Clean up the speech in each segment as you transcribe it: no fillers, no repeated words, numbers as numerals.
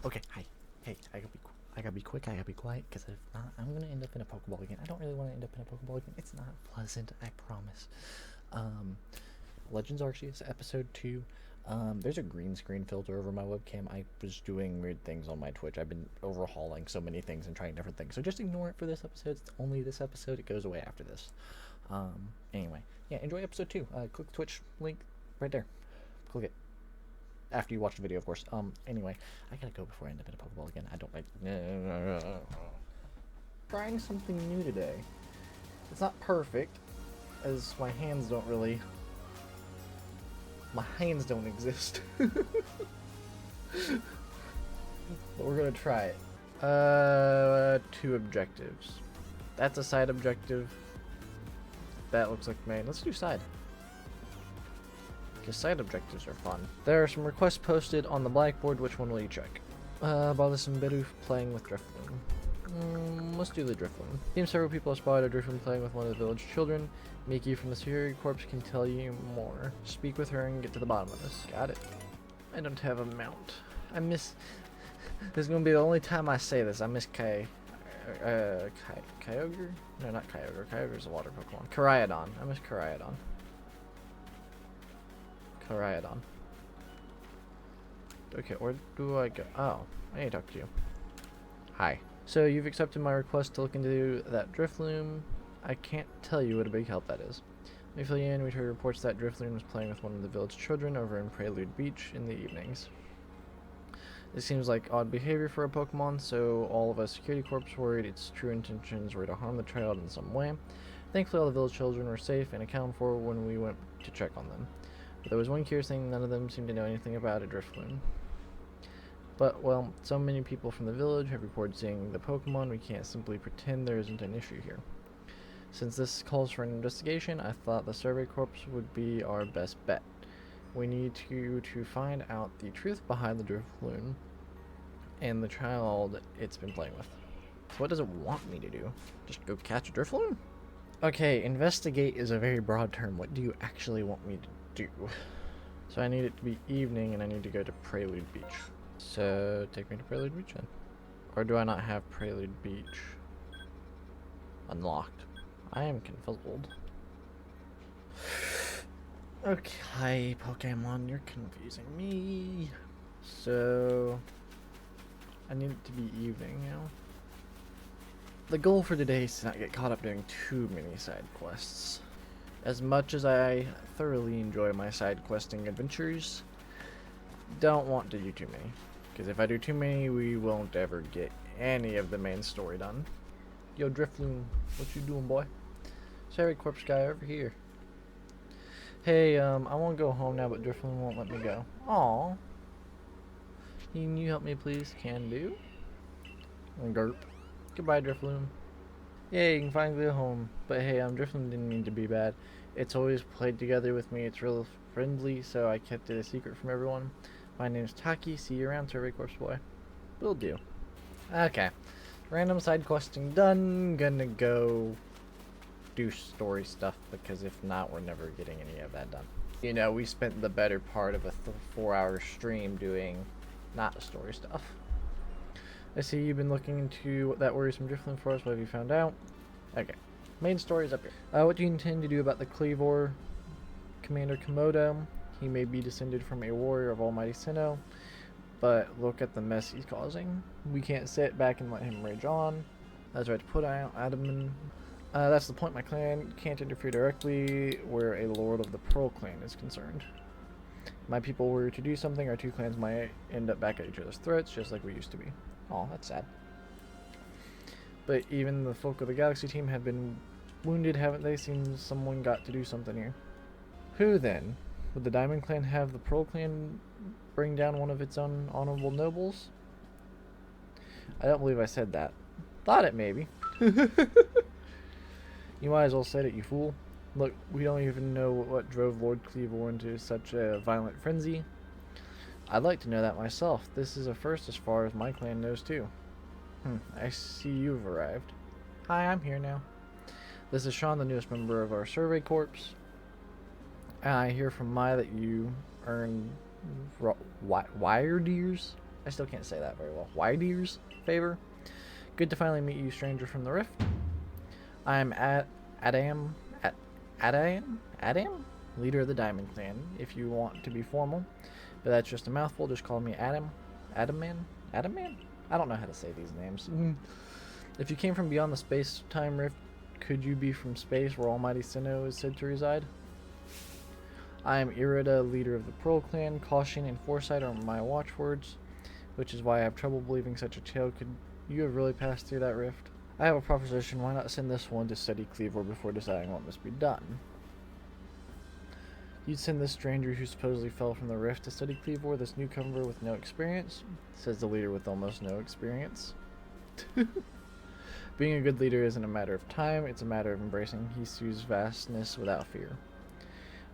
Okay, hi. Hey, I gotta be quick, I gotta be quiet, because if not, I'm gonna end up in a Pokeball again. I don't really want to end up in a Pokeball again. It's not pleasant, I promise. Um, Legends Arceus, episode 2. There's a green screen filter over my webcam. I was doing weird things on my Twitch. I've been overhauling so many things and trying different things. So just ignore it for this episode. It's only this episode. It goes away after this. Anyway, yeah, enjoy episode 2. Click the Twitch link right there. Click it. After you watch the video, of course. Anyway, I gotta go before I end up in a Pokeball again. I don't like... Trying something new today. It's not perfect, as my hands don't really... My hands don't exist. But we're gonna try it. 2 objectives. That's a side objective. That looks like main. Let's do side. Because side objectives are fun. There are some requests posted on the blackboard. Which one will you check? Bothersome Bidoof playing with Drifloon. Let's do the Drifloon. Seems several people have spotted a Drifloon playing with one of the village children. Miki from the Security Corps can tell you more. Speak with her and get to the bottom of this. Got it. I don't have a mount. I miss... This is gonna be the only time I say this. I miss Kyogre? No, not Kyogre. Kyogre's a water Pokemon. Koraidon. I miss Koraidon. Koraidon. Okay, where do I go? Oh, I need to talk to you. Hi. So you've accepted my request to look into that Drifloon. I can't tell you what a big help that is. Let me fill you in. We heard reports that Drifloon was playing with one of the village children over in Prelude Beach in the evenings. This seems like odd behavior for a Pokemon, so all of us security corps worried its true intentions were to harm the child in some way. Thankfully, all the village children were safe and accounted for when we went to check on them. But there was one curious thing: none of them seemed to know anything about a Drifloon. But, well, so many people from the village have reported seeing the Pokemon, we can't simply pretend there isn't an issue here. Since this calls for an investigation, I thought the Survey Corps would be our best bet. We need to find out the truth behind the Drifloon and the child it's been playing with. So what does it want me to do? Just go catch a Drifloon? Okay, investigate is a very broad term. What do you actually want me to do? So I need it to be evening and I need to go to Prelude Beach. So take me to Prelude Beach then. Or do I not have Prelude Beach unlocked? I am confused. Okay, Pokemon, you're confusing me. So I need it to be evening now. The goal for today is to not get caught up doing too many side quests. As much as I thoroughly enjoy my side questing adventures, don't want to do too many. Because if I do too many, we won't ever get any of the main story done. Yo, Drifloon, what you doing, boy? Sorry, corpse guy over here. Hey, I want to go home now, but Drifloon won't let me go. Aw. Can you help me, please? Can do. Derp. Goodbye, Drifloon. Yeah, you can finally go home. But hey, Drifloon didn't mean to be bad. It's always played together with me. It's real friendly, so I kept it a secret from everyone. My name's Taki. See you around, Survey Corps boy. Will do. Okay. Random side questing done. Gonna go do story stuff, because if not, we're never getting any of that done. You know, we spent the better part of a 4-hour stream doing not story stuff. I see you've been looking into that worrisome Drifloon for us. What have you found out? Okay. Main story is up here. What do you intend to do about the Cleavor Commander Komodo? He may be descended from a warrior of Almighty Sinnoh, but look at the mess he's causing. We can't sit back and let him rage on. That's right to put out Adaman. That's the point. My clan can't interfere directly where a lord of the Pearl clan is concerned. My people were to do something, our 2 clans might end up back at each other's throats, just like we used to be. Oh, that's sad. But even the folk of the Galaxy team have been wounded, haven't they? Seems someone got to do something here. Who then? Would the Diamond Clan have the Pearl Clan bring down one of its own honorable nobles? I don't believe I said that. Thought it, maybe. You might as well said it, you fool. Look, we don't even know what drove Lord Cleavor into such a violent frenzy. I'd like to know that myself. This is a first as far as my clan knows too. I see you've arrived. Hi, I'm here now. This is Sean, the newest member of our Survey Corps. I hear from Mai that you earn wire deers. I still can't say that very well. Whiteear's favor. Good to finally meet you, stranger from the rift. I'm Adam, leader of the Diamond Clan. If you want to be formal, but that's just a mouthful, just call me Adam. Adam Man? I don't know how to say these names. If you came from beyond the space-time rift, could you be from space where Almighty Sinnoh is said to reside? I am Irida, leader of the Pearl Clan. Caution and foresight are my watchwords, which is why I have trouble believing such a tale. Could you have really passed through that rift? I have a proposition. Why not send this one to study Cleavor before deciding what must be done? You'd send this stranger who supposedly fell from the rift to study Cleavor, this newcomer with no experience? Says the leader with almost no experience. Being a good leader isn't a matter of time, it's a matter of embracing Hisui's vastness without fear.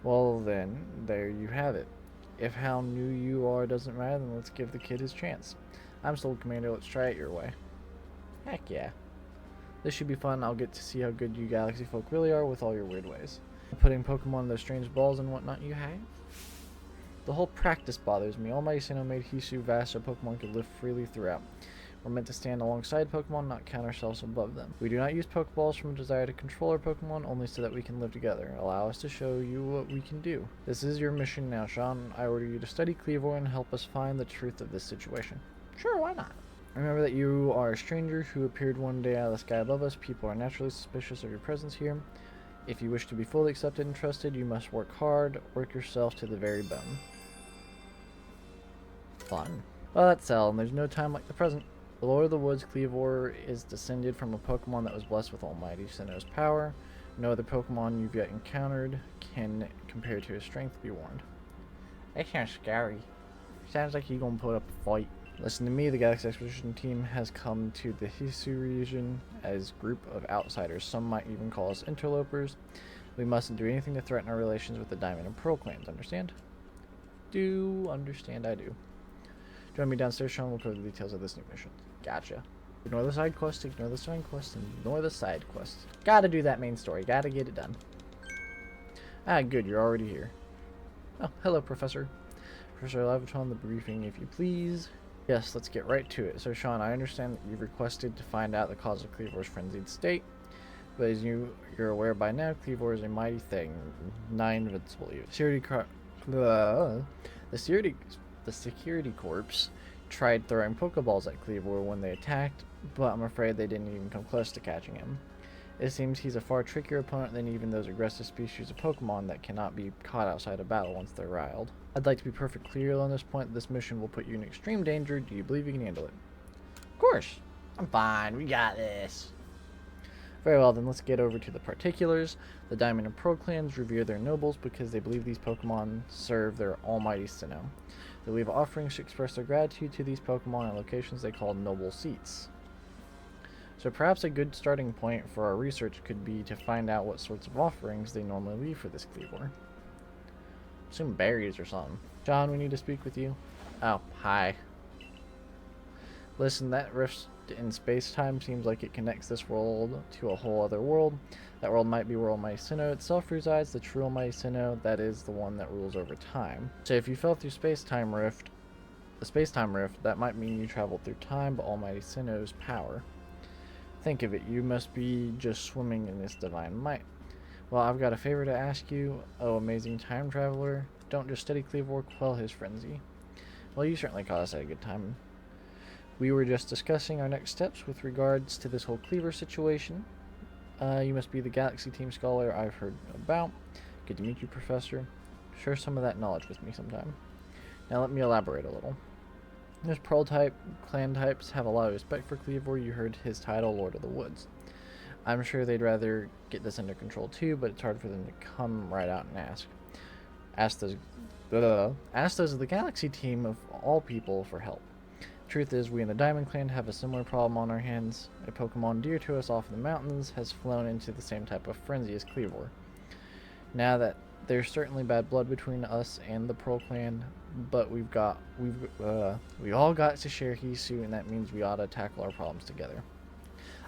Well then, there you have it. If how new you are doesn't matter, then let's give the kid his chance. I'm sold, Commander, let's try it your way. Heck yeah. This should be fun. I'll get to see how good you galaxy folk really are with all your weird ways. Putting Pokemon in those strange balls and whatnot you have? The whole practice bothers me. Almighty Sinnoh made Hisui vast so Pokemon could live freely throughout. We're meant to stand alongside Pokemon, not count ourselves above them. We do not use Pokeballs from a desire to control our Pokemon, only so that we can live together. Allow us to show you what we can do. This is your mission now, Sean. I order you to study Cleavor and help us find the truth of this situation. Sure, why not? Remember that you are a stranger who appeared one day out of the sky above us. People are naturally suspicious of your presence here. If you wish to be fully accepted and trusted, you must work hard, work yourself to the very bone. Fun. Well, that's Cell, and there's no time like the present. The Lord of the Woods, Cleavor, is descended from a Pokemon that was blessed with Almighty Sinnoh's power. No other Pokemon you've yet encountered can compare to his strength, be warned. That sounds scary. Sounds like you're gonna put up a fight. Listen to me, the Galaxy Expedition team has come to the Hisui region as a group of outsiders. Some might even call us interlopers. We mustn't do anything to threaten our relations with the Diamond and Pearl clans, understand? Do understand, I do. Join me downstairs, Sean. We'll cover the details of this new mission. Gotcha. Ignore the side quest, ignore the side quest, and ignore the side quest. Gotta do that main story. Gotta get it done. Ah, good. You're already here. Oh, hello, Professor. Professor Lavatron, the briefing, if you please. Yes, let's get right to it. So, Sean, I understand that you've requested to find out the cause of Cleavor's frenzied state. But as you're aware by now, Cleavor is a mighty thing. Nigh invincible. The security corps tried throwing Pokeballs at Cleavor when they attacked, but I'm afraid they didn't even come close to catching him. It seems he's a far trickier opponent than even those aggressive species of Pokemon that cannot be caught outside of battle once they're riled. I'd like to be perfectly clear on this point. This mission will put you in extreme danger. Do you believe you can handle it? Of course. I'm fine. We got this. Very well, then let's get over to the particulars. The Diamond and Pearl clans revere their nobles because they believe these Pokemon serve their almighty Sinnoh. They leave offerings to express their gratitude to these Pokemon at locations they call noble seats. So perhaps a good starting point for our research could be to find out what sorts of offerings they normally leave for this Cleavor. Assume berries or something. John, we need to speak with you. Oh, hi. Listen, that rift in space-time seems like it connects this world to a whole other world. That world might be where Almighty Sinnoh itself resides, the true Almighty Sinnoh, that is the one that rules over time. So if you fell through space-time rift, the space-time rift, that might mean you traveled through time, but Almighty Sinnoh's power. Think of it, you must be just swimming in this divine might. Well, I've got a favor to ask you, oh amazing time traveler. Don't just study Cleavor, quell his frenzy. Well, you certainly caught us at a good time. We were just discussing our next steps with regards to this whole Cleavor situation. You must be the Galaxy Team Scholar I've heard about. Good to meet you, Professor. Share some of that knowledge with me sometime. Now let me elaborate a little. Those Pearl type, clan types have a lot of respect for Cleavor. You heard his title, Lord of the Woods. I'm sure they'd rather get this under control too, but it's hard for them to come right out and ask. Ask those of the Galaxy Team of all people for help. Truth is, we in the Diamond Clan have a similar problem on our hands. A Pokemon dear to us off in the mountains has flown into the same type of frenzy as Cleavor. Now that there's certainly bad blood between us and the Pearl Clan, but we all got to share Hisui, and that means we ought to tackle our problems together.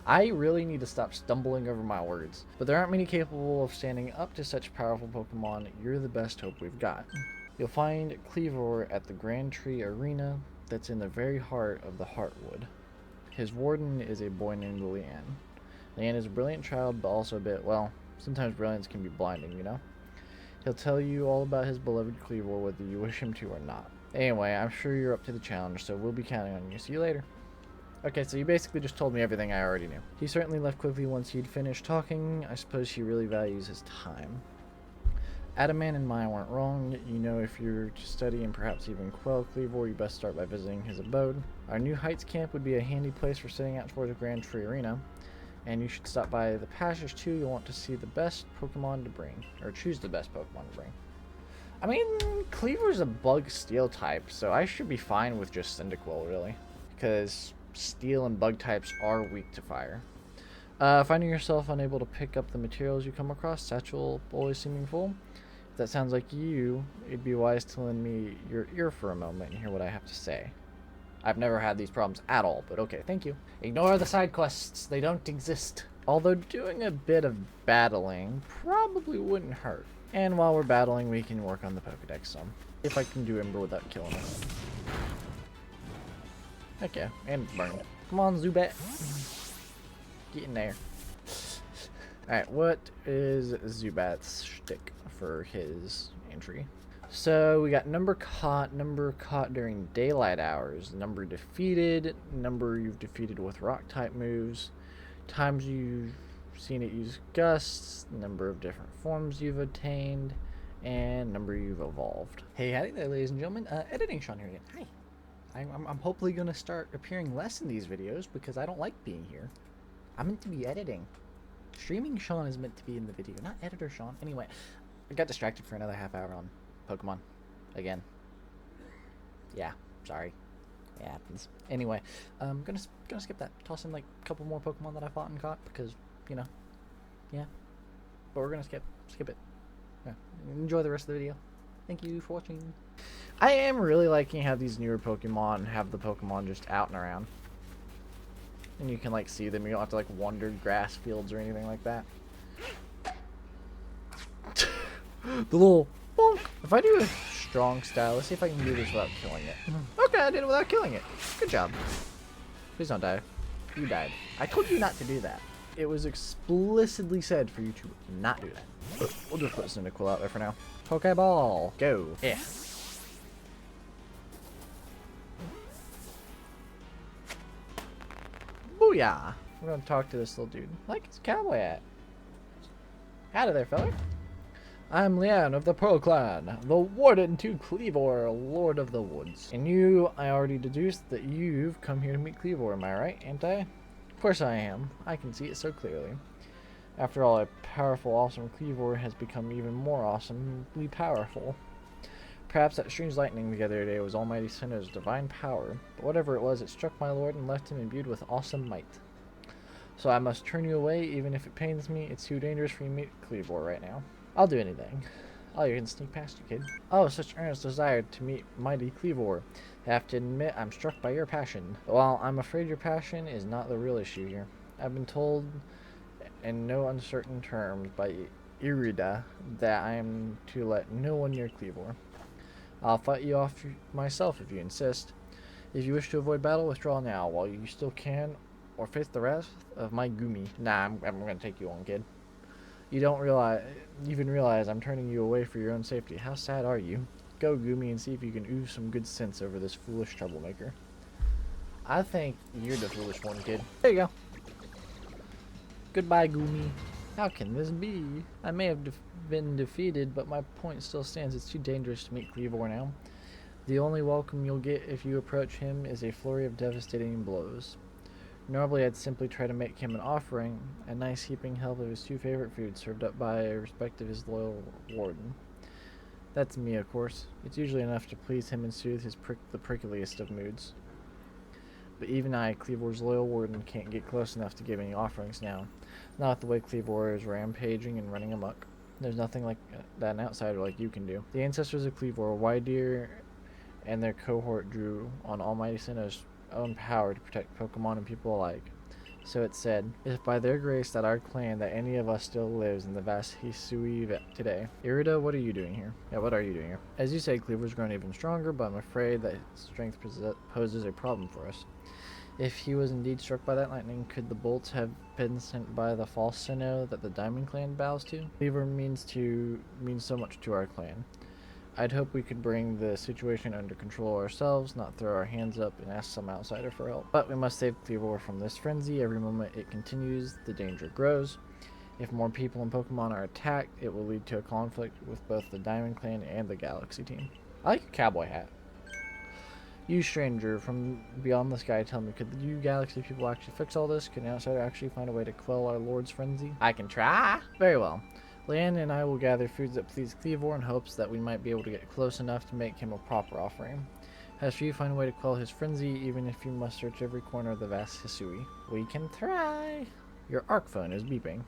I really need to stop stumbling over my words, but there aren't many capable of standing up to such powerful Pokemon. You're the best hope we've got. You'll find Cleavor at the Grand Tree Arena. that's in the very heart of the Heartwood. His warden is a boy named Leanne. Leanne is a brilliant child, but also a bit, well, sometimes brilliance can be blinding, you know? He'll tell you all about his beloved Cleavor whether you wish him to or not. Anyway, I'm sure you're up to the challenge, so we'll be counting on you. See you later. Okay, so you basically just told me everything I already knew. He certainly left quickly once he'd finished talking. I suppose he really values his time. Adaman and Maya weren't wrong. You know, if you're to study and perhaps even quell Cleavor, you best start by visiting his abode. Our New Heights camp would be a handy place for setting out towards the Grand Tree Arena. And you should stop by the passage too. You'll want to see the best Pokemon to bring. Or choose the best Pokemon to bring. I mean, Cleavor's a bug steel type, so I should be fine with just Cyndaquil, really. Because steel and bug types are weak to fire. Finding yourself unable to pick up the materials you come across, satchel always seeming full. If that sounds like you, it'd be wise to lend me your ear for a moment and hear what I have to say. I've never had these problems at all, but okay, thank you. Ignore the side quests, they don't exist. Although doing a bit of battling probably wouldn't hurt. And while we're battling, we can work on the Pokedex some. If I can do Ember without killing it. Heck yeah, and burned. Come on, Zubat. Get in there. Alright, what is Zubat's shtick for his entry? So we got number caught during daylight hours, number defeated, number you've defeated with rock type moves, times you've seen it use gusts, number of different forms you've attained, and number you've evolved. Hey, howdy there, ladies and gentlemen. Editing Sean here again. Hi. I'm hopefully going to start appearing less in these videos because I don't like being here. I'm meant to be editing. Streaming Sean is meant to be in the video, not editor Sean. Anyway, I got distracted for another half hour on Pokemon. Again. Yeah, sorry. It happens. Anyway, I'm gonna skip that. Toss in like a couple more Pokemon that I fought and caught because, you know, yeah. But we're gonna skip it. Yeah. Enjoy the rest of the video. Thank you for watching. I am really liking how these newer Pokemon have the Pokemon just out and around. And you can like see them. You don't have to like wander grass fields or anything like that. The little bonk. If I do a strong style, let's see if I can do this without killing it. Okay, I did it without killing it. Good job. Please don't die. You died. I told you not to do that. It was explicitly said for you to not do that. We'll just put Cyndaquil out there for now. Pokeball. Go. Yeah. Booyah. We're gonna talk to this little dude. Like his cowboy hat. Howdy there, fella. I'm Leanne of the Pearl Clan, the Warden to Cleavor, Lord of the Woods. And you, I already deduced that you've come here to meet Cleavor, am I right, ain't I? Of course I am. I can see it so clearly. After all, a powerful, awesome Cleavor has become even more awesomely powerful. Perhaps that strange lightning the other day was Almighty Sinnoh's divine power, but whatever it was, it struck my lord and left him imbued with awesome might. So I must turn you away, even if it pains me. It's too dangerous for you to meet Cleavor right now. I'll do anything. Oh, you can sneak past you, kid. Oh, such earnest desire to meet mighty Cleavor. I have to admit, I'm struck by your passion. Well, I'm afraid your passion is not the real issue here. I've been told, in no uncertain terms, by Irida, that I am to let no one near Cleavor. I'll fight you off myself if you insist. If you wish to avoid battle, withdraw now, while you still can, or face the wrath of my Gumi. Nah, I'm gonna take you on, kid. You don't even realize I'm turning you away for your own safety. How sad are you? Go, Gumi, and see if you can ooze some good sense over this foolish troublemaker. I think you're the foolish one, kid. There you go. Goodbye, Gumi. How can this be? I may have been defeated, but my point still stands. It's too dangerous to meet Cleavor now. The only welcome you'll get if you approach him is a flurry of devastating blows. Normally, I'd simply try to make him an offering, a nice heaping help of his two favorite foods served up by a respect of his loyal warden. That's me, of course. It's usually enough to please him and soothe the prickliest of moods. But even I, Cleavor's loyal warden, can't get close enough to give any offerings now. Not the way Cleavor is rampaging and running amok. There's nothing like that an outsider like you can do. The ancestors of Cleavor, Wydeer, and their cohort drew on Almighty Sinnoh's own power to protect Pokemon and people alike. So it said, "It is by their grace that our clan, that any of us still lives in the vast Hisui today." Irida, what are you doing here? Yeah, what are you doing here? As you say, Cleaver's grown even stronger, but I'm afraid that his strength poses a problem for us. If he was indeed struck by that lightning, could the bolts have been sent by the false Sinnoh that the Diamond Clan bows to? Cleaver means so much to our clan. I'd hope we could bring the situation under control ourselves, not throw our hands up and ask some outsider for help. But we must save Cleaver from this frenzy. Every moment it continues, the danger grows. If more people and Pokemon are attacked, it will lead to a conflict with both the Diamond Clan and the Galaxy team. I like your cowboy hat. You stranger from beyond the sky, tell me, could you Galaxy people actually fix all this? Could an outsider actually find a way to quell our Lord's frenzy? I can try. Very well. Leanne and I will gather foods that please Cleavor in hopes that we might be able to get close enough to make him a proper offering. As for you, find a way to quell his frenzy, even if you must search every corner of the vast Hisui. We can try. Your arc phone is beeping.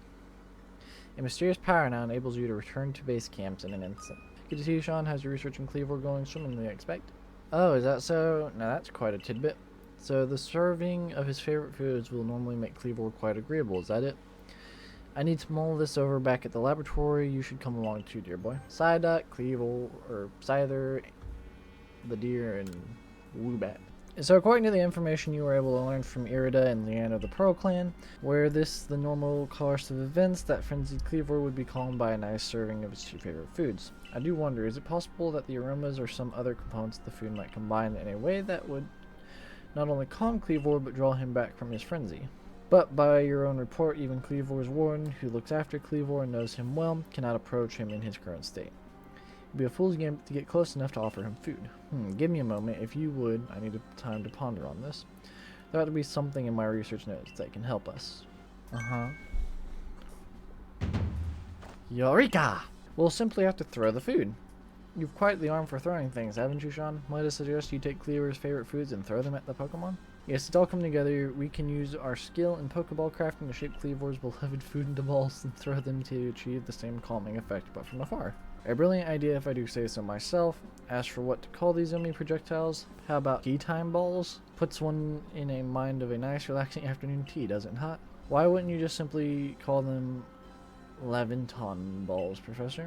A mysterious power now enables you to return to base camps in an instant. Good to see you, Sean. How's your research in Cleavor going swimmingly, I expect? Oh, is that so? Now that's quite a tidbit. So the serving of his favorite foods will normally make Cleavor quite agreeable, is that it? I need to mull this over back at the laboratory. You should come along too, dear boy. Psyduck, Cleavor, or Scyther, the deer, and Woobat. So according to the information you were able to learn from Irida and Leanne of the Pearl Clan, were this the normal course of events, that frenzied Cleavor would be calmed by a nice serving of his two favorite foods. I do wonder, is it possible that the aromas or some other components of the food might combine in a way that would not only calm Cleavor, but draw him back from his frenzy? But by your own report, even Cleavor's warden, who looks after Cleavor and knows him well, cannot approach him in his current state. It would be a fool's game to get close enough to offer him food. Give me a moment, if you would. I need time to ponder on this. There ought to be something in my research notes that can help us. Eureka! We'll simply have to throw the food. You've quite the arm for throwing things, haven't you, Sean? Might I suggest you take Cleavor's favorite foods and throw them at the Pokemon? Yes, it's all coming together. We can use our skill in Pokeball crafting to shape Cleavor's beloved food into balls and throw them to achieve the same calming effect, but from afar. A brilliant idea if I do say so myself. As for what to call these yummy projectiles, how about tea time balls? Puts one in a mind of a nice relaxing afternoon tea, does it not? Why wouldn't you just simply call them Leviton balls, Professor?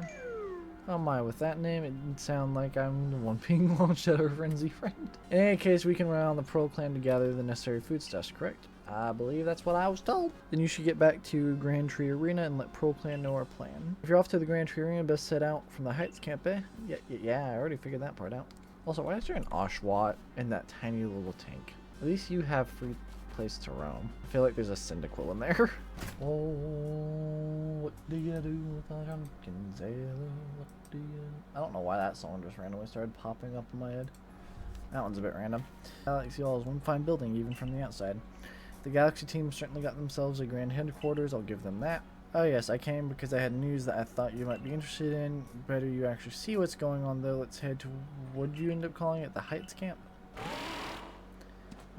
Oh my, with that name, it didn't sound like I'm the one being launched at our frenzy friend. In any case, we can rely on the Pearl Clan to gather the necessary foodstuffs, correct? I believe that's what I was told. Then you should get back to Grand Tree Arena and let Pearl Clan know our plan. If you're off to the Grand Tree Arena, best set out from the Heights camp, eh? Yeah, I already figured that part out. Also, why is there an Oshawott in that tiny little tank? At least you have free place to roam. I feel like there's a Cyndaquil in there. Oh, what do you do with a pumpkin sailor? What do you... I don't know why that song just randomly started popping up in my head. That one's a bit random. Galaxy Hall is one fine building, even from the outside. The Galaxy team certainly got themselves a grand headquarters, I'll give them that. Oh yes, I came because I had news that I thought you might be interested in. Better you actually see what's going on though. Let's head to, what did you end up calling it, the Heights camp?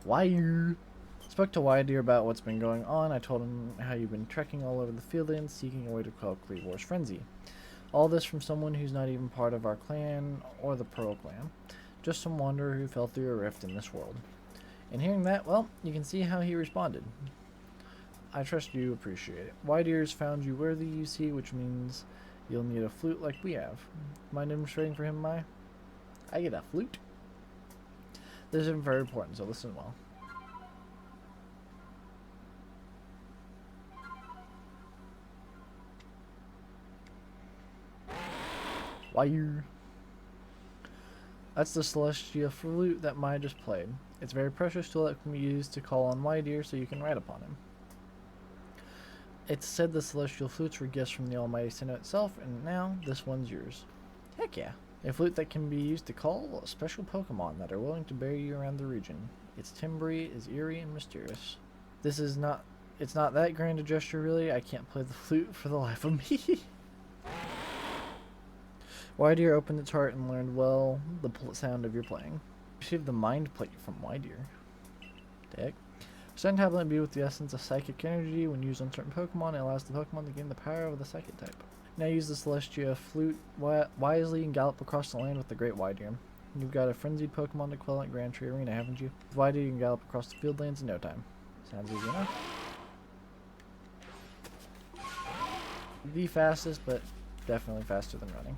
Wire. Spoke to Wydeer about what's been going on. I told him how you've been trekking all over the field and seeking a way to quell Cleavor's frenzy. All this from someone who's not even part of our clan or the Pearl Clan. Just some wanderer who fell through a rift in this world. And hearing that, well, you can see how he responded. I trust you appreciate it. Wydeer's found you worthy, you see, which means you'll need a flute like we have. Mind demonstrating for him, Mai? I get a flute? This is very important, so listen well. Wire. That's the Celestia flute that Mai just played. It's a very precious tool that can be used to call on Wydeer so you can ride upon him. It's said the celestial flutes were gifts from the almighty Sinnoh itself, and now this one's yours. Heck yeah. A flute that can be used to call a special Pokemon that are willing to bear you around the region. Its timbre is eerie and mysterious. It's not that grand a gesture really. I can't play the flute for the life of me. Wydeer opened its heart and learned well the sound of your playing. Received the mind plate from Wydeer. Dick. Certain tablet imbued with the essence of psychic energy. When used on certain Pokemon, it allows the Pokemon to gain the power of the psychic type. Now use the Celestia flute wisely and gallop across the land with the great Wydeer. You've got a frenzied Pokemon to quell at Grand Tree Arena, haven't you? With Wydeer, you can gallop across the field lands in no time. Sounds easy enough. the fastest, but definitely faster than running.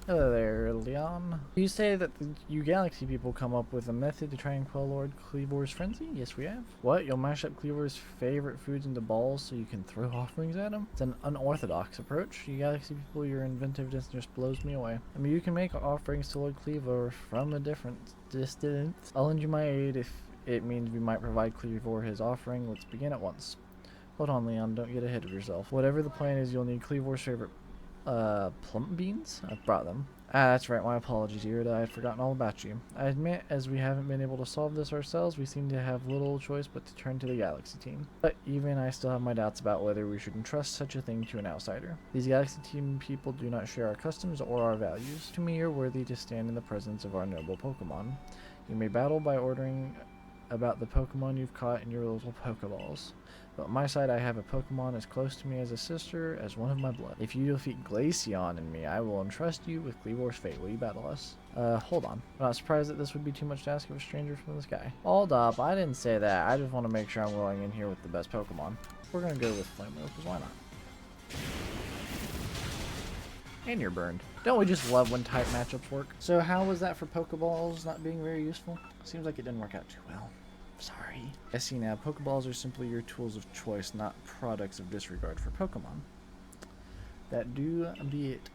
Hello there, Leon. You say that you Galaxy people come up with a method to try and quell Lord Cleavor's frenzy? Yes, we have. What? You'll mash up Cleavor's favorite foods into balls so you can throw offerings at him? It's an unorthodox approach. You Galaxy people, your inventiveness just blows me away. I mean, you can make offerings to Lord Cleavor from a different distance. I'll lend you my aid if it means we might provide Cleavor his offering. Let's begin at once. Hold on, Leon. Don't get ahead of yourself. Whatever the plan is, you'll need Cleavor's favorite plump beans? I've brought them. Ah, that's right, my apologies, Irida. I had forgotten all about you. I admit, as we haven't been able to solve this ourselves, we seem to have little choice but to turn to the Galaxy team. But even I still have my doubts about whether we should entrust such a thing to an outsider. These Galaxy team people do not share our customs or our values. To me, you're worthy to stand in the presence of our noble Pokemon. You may battle by ordering about the Pokemon you've caught in your little Pokeballs. But on my side, I have a Pokemon as close to me as a sister as one of my blood. If you defeat Glaceon and me, I will entrust you with Cleavor's fate. Will you battle us? Hold on. I'm not surprised that this would be too much to ask of a stranger from the sky. Hold up, I didn't say that. I just want to make sure I'm going in here with the best Pokemon. We're gonna go with Flame Wheel, because why not? And you're burned. Don't we just love when type matchups work? So how was that for Pokeballs not being very useful? Seems like it didn't work out too well. Sorry. I see now. Pokeballs are simply your tools of choice, not products of disregard for Pokemon. That do be it.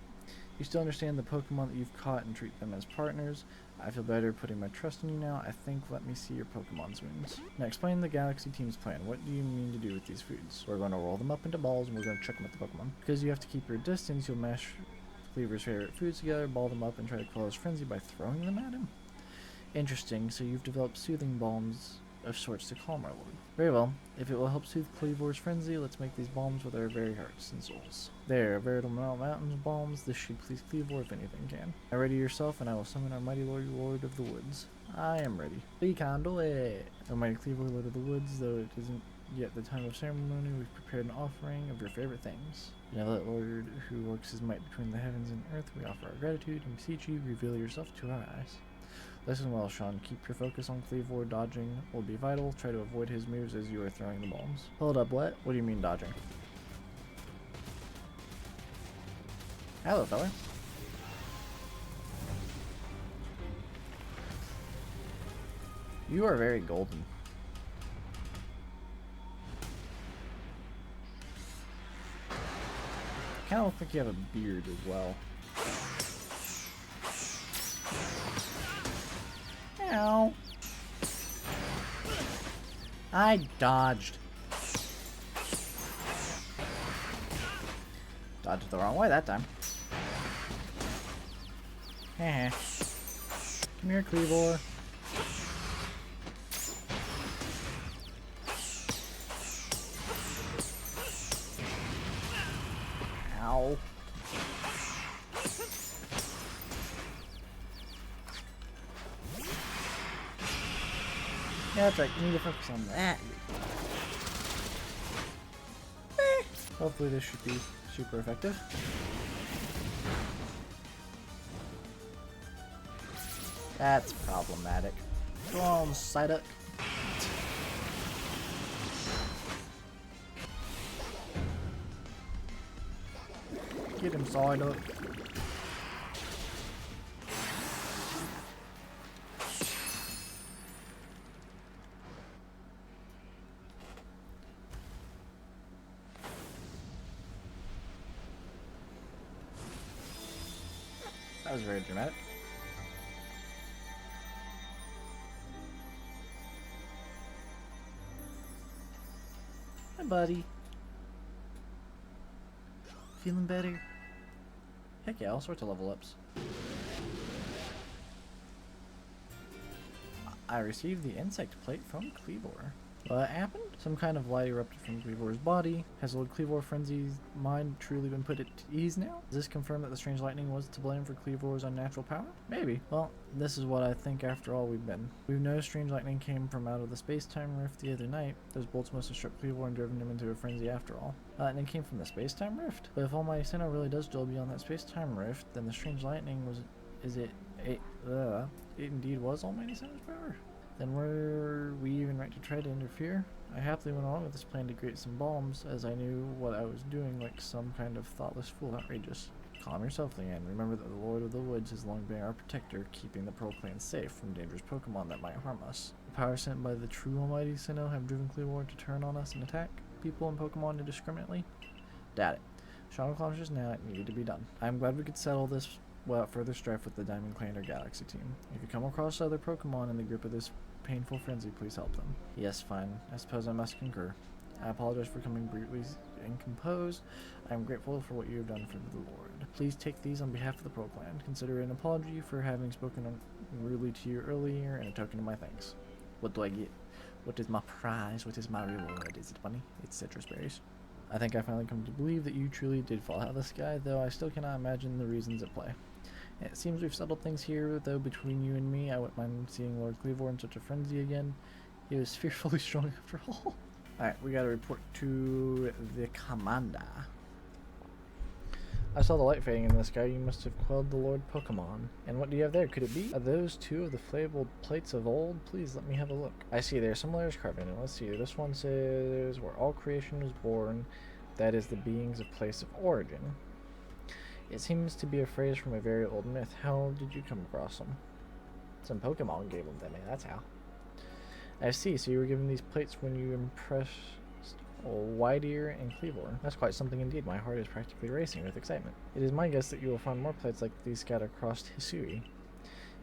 You still understand the Pokemon that you've caught and treat them as partners. I feel better putting my trust in you now. I think let me see your Pokemon's wounds. Now explain the Galaxy team's plan. What do you mean to do with these foods? We're going to roll them up into balls and we're going to chuck them at the Pokemon. Because you have to keep your distance, you'll mash Cleavor's favorite foods together, ball them up, and try to quell his frenzy by throwing them at him. Interesting. So you've developed soothing balms of sorts to calm our lord. Very well. If it will help soothe Cleavor's frenzy, let's make these balms with our very hearts and souls. There, a veritable mountain of balms. This should please Cleavor if anything can. Now ready yourself, and I will summon our mighty Lord of the Woods. I am ready. We can do it. O mighty Cleavor, Lord of the Woods, though it isn't yet the time of ceremony, we've prepared an offering of your favorite things. Benevolent Lord, who works his might between the heavens and earth, we offer our gratitude and beseech you, reveal yourself to our eyes. Listen well, Sean. Keep your focus on Cleavor. Dodging will be vital. Try to avoid his moves as you are throwing the bombs. Hold up, what? What do you mean dodging? Hello, fella. You are very golden. I kind of look like you have a beard as well. Ow. I dodged. Dodged the wrong way that time. Heh. Come here, Cleavor. Ow. Yeah, that's right. You need to focus on that. Hopefully this should be super effective. That's problematic. Go on, Psyduck. Get him, Psyduck. That was very dramatic. Hi, buddy. Feeling better? Heck yeah, all sorts of level ups. I received the insect plate from Cleavor. What happened? Some kind of light erupted from Cleavor's body. Has Lord Cleavor Frenzy's mind truly been put at ease now? Does this confirm that the strange lightning was to blame for Cleavor's unnatural power? Maybe. Well, this is what I think after all we've been. We've noticed strange lightning came from out of the space-time rift the other night. Those bolts must have struck Cleavor and driven him into a frenzy after all. And it came from the space-time rift? But if Almighty Sinnoh really does dwell beyond that space-time rift, then the strange lightning was... it indeed was Almighty Sinnoh's power? Then were we even right to try to interfere? I happily went on with this plan to create some bombs, as I knew what I was doing like some kind of thoughtless fool. Outrageous. Calm yourself, Leanne. Remember that the Lord of the Woods has long been our protector, keeping the Pearl Clan safe from dangerous Pokemon that might harm us. The power sent by the true Almighty Sinnoh have driven Quelled to turn on us and attack people and Pokemon indiscriminately? Doubt it. Sean acknowledges now it needed to be done. I'm glad we could settle this without further strife with the Diamond Clan or Galaxy team. If you come across other Pokemon in the grip of this painful frenzy, please help them. Yes, fine. I suppose I must concur. I apologize for coming brutally incomposed. I am grateful for what you have done for the Lord. Please take these on behalf of the Pearl Clan. Consider it an apology for having spoken rudely to you earlier and a token of my thanks. What do I get? What is my prize? What is my reward? Is it money? It's citrus berries. I think I finally come to believe that you truly did fall out of the sky, though I still cannot imagine the reasons at play. It seems we've settled things here, though between you and me, I wouldn't mind seeing Lord Cleavor in such a frenzy again. He was fearfully strong after all. Alright, we gotta report to the commander. I saw the light fading in the sky. You must have quelled the Lord Pokemon. And what do you have there? Could it be? Are those two of the flammable plates of old? Please let me have a look. I see there's some letters carved in it. Let's see. This one says, where all creation was born, that is the beings of place of origin. It seems to be a phrase from a very old myth. How did you come across them? Some Pokemon gave them to me, that's how. I see, so you were given these plates when you impressed Whiteear and Cleavor. That's quite something indeed. My heart is practically racing with excitement. It is my guess that you will find more plates like these scattered across Hisui.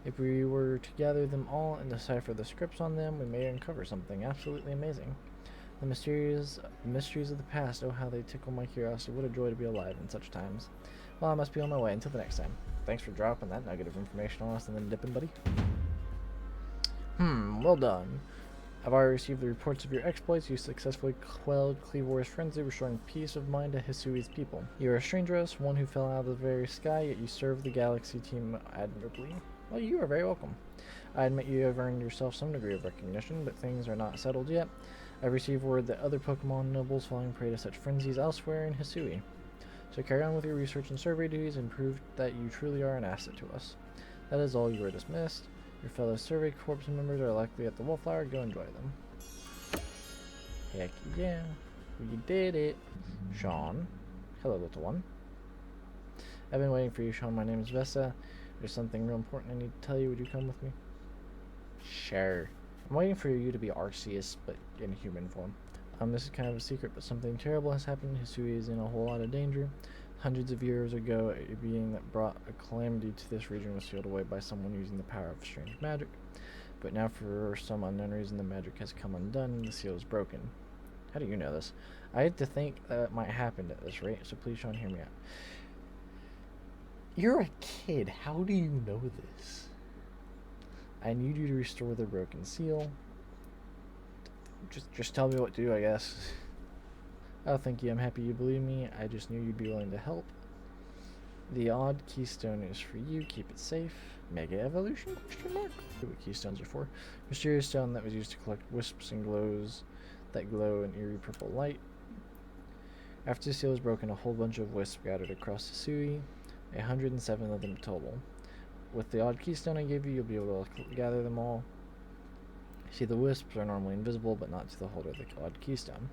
If we were to gather them all and decipher the scripts on them, we may uncover something absolutely amazing. The mysteries of the past, oh how they tickle my curiosity. What a joy to be alive in such times. Well, I must be on my way. Until the next time. Thanks for dropping that nugget of information on us and then dipping, buddy. Well done. I've already received the reports of your exploits. You successfully quelled Cleavor's frenzy, restoring peace of mind to Hisui's people. You are a stranger to us, one who fell out of the very sky, yet you served the Galaxy team admirably. Well, you are very welcome. I admit you have earned yourself some degree of recognition, but things are not settled yet. I've received word that other Pokemon nobles falling prey to such frenzies elsewhere in Hisui. So carry on with your research and survey duties and prove that you truly are an asset to us. That is all. You are dismissed. Your fellow Survey Corps members are likely at the Wallflower. Go enjoy them. Heck yeah. We did it. Sean. Hello, little one. I've been waiting for you, Sean. My name is Vesta. There's something real important I need to tell you. Would you come with me? Sure. I'm waiting for you to be Arceus, but in human form. This is kind of a secret, but something terrible has happened. Hisui is in a whole lot of danger. Hundreds of years ago, a being that brought a calamity to this region was sealed away by someone using the power of strange magic. But now, for some unknown reason, the magic has come undone and the seal is broken. How do you know this? I had to think that might happen at this rate, so please, Sean, hear me out. You're a kid. How do you know this? I need you to restore the broken seal. Just tell me what to do, I guess. Oh, thank you. I'm happy you believe me. I just knew you'd be willing to help. The odd keystone is for you. Keep it safe. Mega evolution? Question mark. What keystones are for? Mysterious stone that was used to collect wisps and glows that glow in eerie purple light. After the seal was broken, a whole bunch of wisps gathered across Hisui. 107 of them total. With the odd keystone I gave you, you'll be able to gather them all. See, the wisps are normally invisible, but not to the holder of the odd keystone.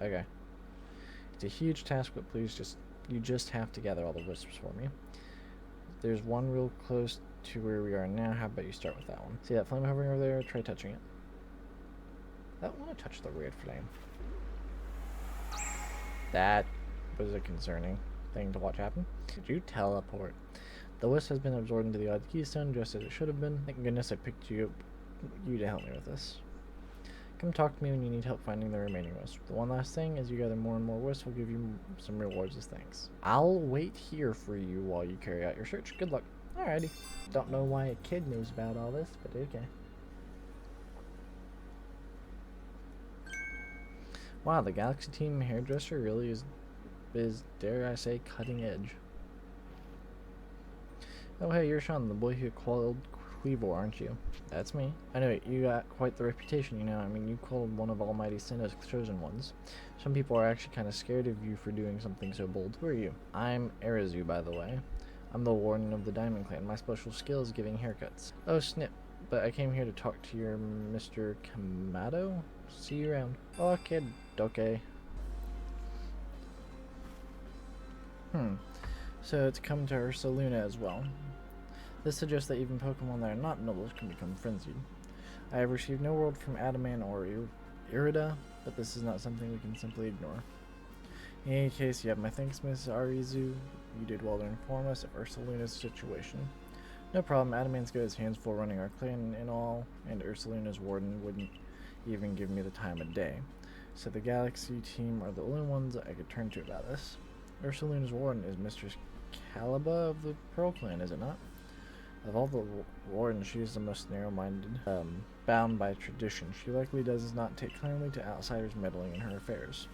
Okay. It's a huge task, but please you just have to gather all the wisps for me. There's one real close to where we are now. How about you start with that one? See that flame hovering over there? Try touching it. I don't want to touch the red flame. That was a concerning thing to watch happen. Did you teleport? The wisp has been absorbed into the odd keystone, just as it should have been. Thank goodness I picked you to help me with this. Come talk to me when you need help finding the remaining wisps. The one last thing, as you gather more and more wisps, we'll give you some rewards as thanks. I'll wait here for you while you carry out your search. Good luck. Alrighty. Don't know why a kid knows about all this, but okay. Wow, the Galaxy Team hairdresser really is, dare I say, cutting edge. Oh hey, you're Sean, the boy who quelled Cleavor, aren't you? That's me. I know, you got quite the reputation, you know. I mean, you quelled one of Almighty Sinnoh's chosen ones. Some people are actually kind of scared of you for doing something so bold. Who are you? I'm Arizu, by the way. I'm the warden of the Diamond Clan. My special skill is giving haircuts. Oh snip. but I came here to talk to your Mr. Kamado. See you around. Okay, okay. So it's come to Ursaluna as well. This suggests that even Pokemon that are not nobles can become frenzied. I have received no word from Adaman or Irida, but this is not something we can simply ignore. In any case, you have my thanks, Miss Arizu. You did well to inform us of Ursaluna's situation. No problem, Adaman's got his hands full running our clan and all, and Ursaluna's warden wouldn't even give me the time of day. So the Galaxy team are the only ones I could turn to about this. Ursaluna's warden is Mistress Caliba of the Pearl Clan, is it not? Of all the wardens, she is the most narrow-minded, bound by tradition. She likely does not take kindly to outsiders meddling in her affairs.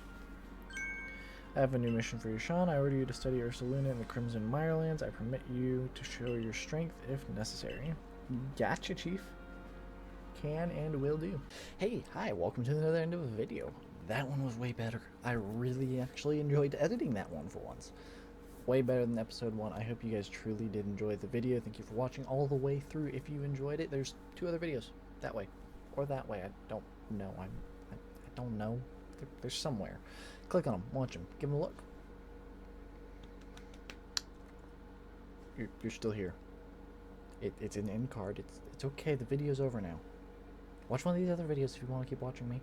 I have a new mission for you, Sean. I order you to study Ursaluna in the Crimson Mirelands. I permit you to show your strength if necessary. Gotcha, Chief. Can and will do. Hey, hi, welcome to another end of a video. That one was way better. I really actually enjoyed editing that one for once. Way better than episode 1. I hope you guys truly did enjoy the video. Thank you for watching all the way through. If you enjoyed it, there's 2 other videos. That way. Or that way. I don't know. I don't know. They're somewhere. Click on them. Watch them. Give them a look. You're still here. It's an end card. It's okay. The video's over now. Watch one of these other videos if you want to keep watching me.